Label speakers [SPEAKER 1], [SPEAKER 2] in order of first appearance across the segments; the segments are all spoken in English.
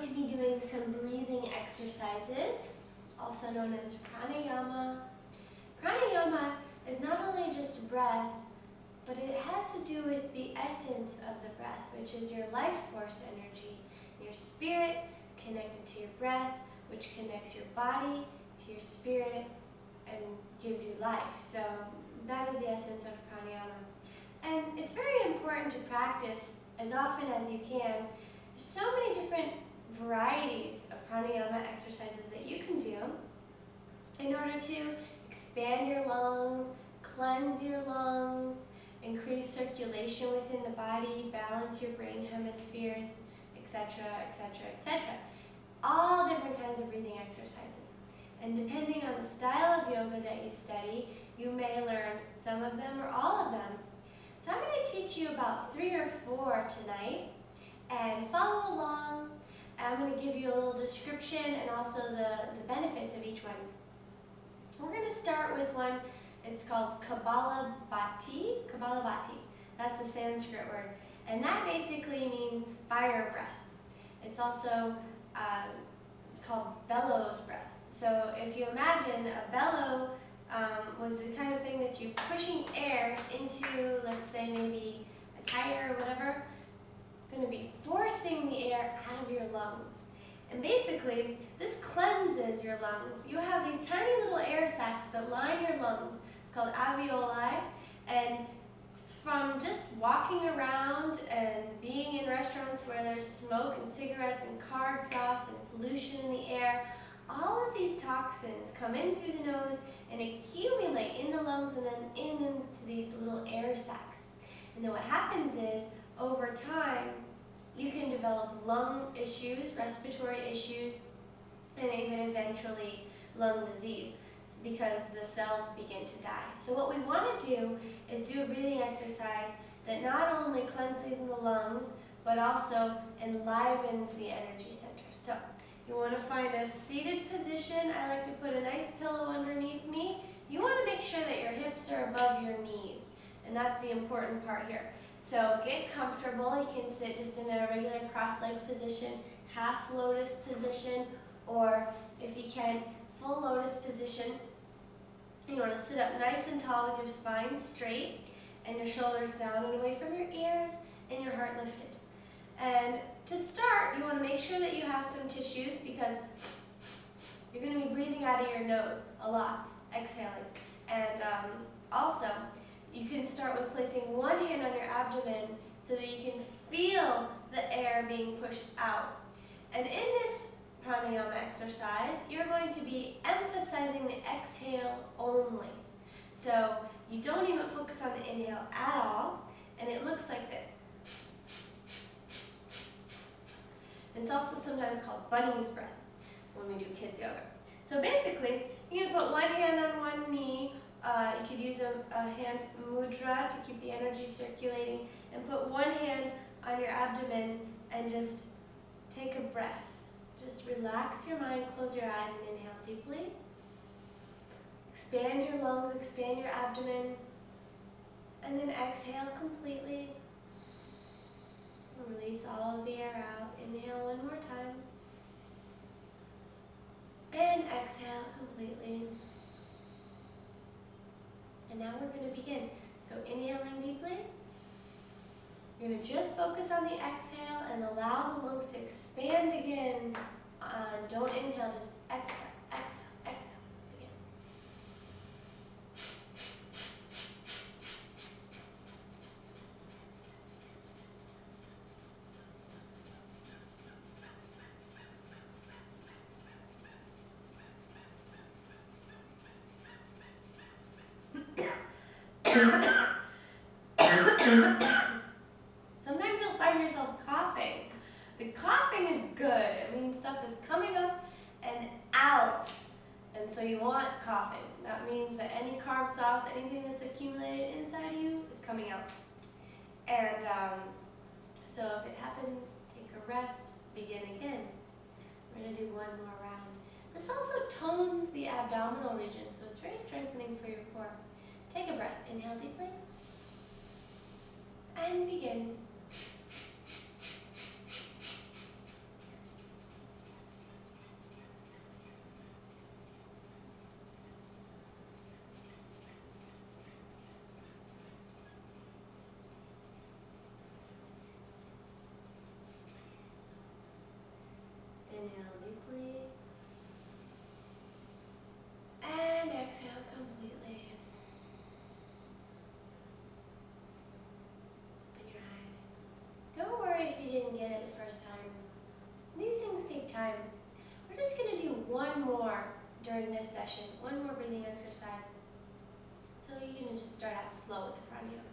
[SPEAKER 1] to be doing some breathing exercises, also known as pranayama. Pranayama is not only just breath, but it has to do with the essence of the breath, which is your life force energy, your spirit connected to your breath, which connects your body to your spirit and gives you life. So that is the essence of pranayama. And it's very important to practice as often as you can. There's so many different varieties of pranayama exercises that you can do in order to expand your lungs, cleanse your lungs, increase circulation within the body, balance your brain hemispheres, etc., etc., etc. All different kinds of breathing exercises. And depending on the style of yoga that you study, you may learn some of them or all of them. So I'm going to teach you about 3 or 4 tonight, and follow along. I'm going to give you a little description and also the benefits of each one. We're going to start with one, it's called Kapalabhati. Kapalabhati, that's a Sanskrit word, and that basically means fire breath. It's also called bellows breath. So if you imagine a bellow was the kind of thing that you're pushing air into, let's say maybe a tire or whatever, going to be forcing the air out of your lungs. And basically, this cleanses your lungs. You have these tiny little air sacs that line your lungs. It's called alveoli. And from just walking around and being in restaurants where there's smoke and cigarettes and car exhaust and pollution in the air, all of these toxins come in through the nose and accumulate in the lungs and then into these little air sacs. And then what happens is, over time, you can develop lung issues, respiratory issues, and even eventually lung disease because the cells begin to die. So what we want to do is do a breathing exercise that not only cleanses the lungs, but also enlivens the energy center. So you want to find a seated position. I like to put a nice pillow underneath me. You want to make sure that your hips are above your knees, and that's the important part here. So get comfortable. You can sit just in a regular cross-legged position, half lotus position, or if you can, full lotus position. You want to sit up nice and tall with your spine straight and your shoulders down and away from your ears and your heart lifted. And to start, you want to make sure that you have some tissues because you're going to be breathing out of your nose a lot, exhaling. And also, you can start with placing one hand on your abdomen so that you can feel the air being pushed out. And in this pranayama exercise, you're going to be emphasizing the exhale only. So you don't even focus on the inhale at all, and it looks like this. It's also sometimes called bunny's breath when we do kids yoga. So basically, you're going to put one hand on one knee. You could use a hand mudra to keep the energy circulating, and put one hand on your abdomen and just take a breath. Just relax your mind, close your eyes, and inhale deeply. Expand your lungs, expand your abdomen, and then exhale completely. Release all of the air out. Inhale one more time. And exhale completely. And now we're going to begin. So inhaling deeply. You're going to just focus on the exhale and allow the lungs to expand again. Don't inhale, just exhale, exhale, exhale. Begin. Sometimes you'll find yourself coughing. The coughing is good. It means stuff is coming up and out. And so you want coughing. That means that any car exhaust, anything that's accumulated inside of you is coming out. And so if it happens, take a rest, begin again. We're going to do one more round. This also tones the abdominal region, so it's very strengthening for your core. Take a breath. Inhale deeply. And begin. Inhale deeply. And exhale completely. Open your eyes. Don't worry if you didn't get it the first time. These things take time. We're just going to do one more during this session, one more breathing exercise. So you're going to just start out slow with the pranayama.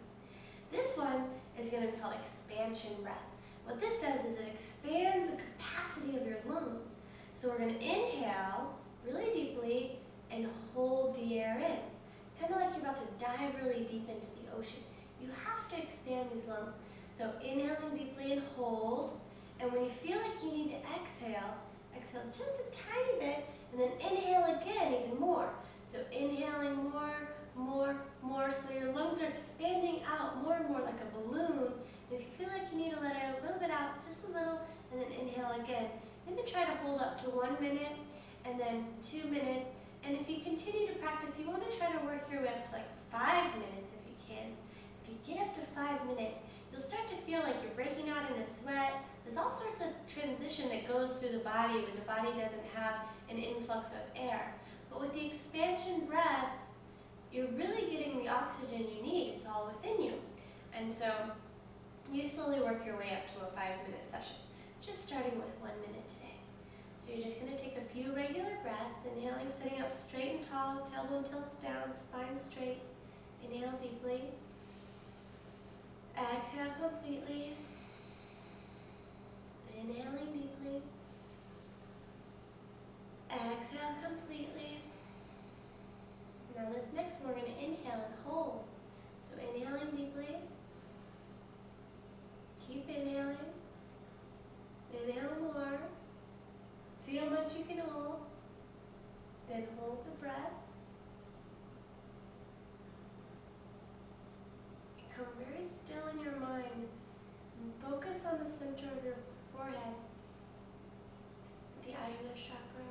[SPEAKER 1] This one is going to be called expansion breath. What this does is it expands the capacity of your lungs. So we're going to inhale really deeply and hold the air in. It's kind of like you're about to dive really deep into the ocean. You have to expand these lungs. So inhaling deeply and hold. And when you feel like you need to exhale, exhale just a tiny bit, and then inhale again even more. So inhaling more, so your lungs are expanding out more and more like a balloon. And if you feel like you need to let it a little bit out, just a little, and then inhale again. Then try to hold up to 1 minute, and then 2 minutes. And if you continue to practice, you want to try to work your way up to like 5 minutes if you can. If you get up to 5 minutes, you'll start to feel like you're breaking out in a sweat. There's all sorts of transition that goes through the body when the body doesn't have an influx of air. But with the expansion breath, you're really getting the oxygen you need. It's all within you. And so you slowly work your way up to a 5-minute session, just starting with 1 minute today. So you're just going to take a few regular breaths, inhaling, sitting up straight and tall, tailbone tilts down, spine straight. Inhale deeply. Exhale completely. Inhaling deeply. Exhale completely. Now this next one, we're going to inhale and hold. So inhaling deeply. Keep inhaling. Inhale more. See how much you can hold. Then hold the breath. Become very still in your mind. And focus on the center of your forehead, the Ajna chakra.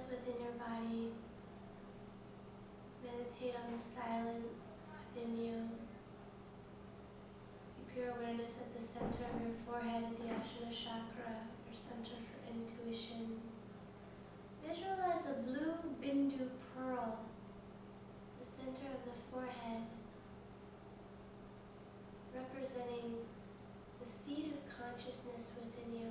[SPEAKER 1] Within your body. Meditate on the silence within you. Keep your awareness at the center of your forehead at the Ajna chakra, your center for intuition. Visualize a blue bindu pearl, the center of the forehead, representing the seed of consciousness within you.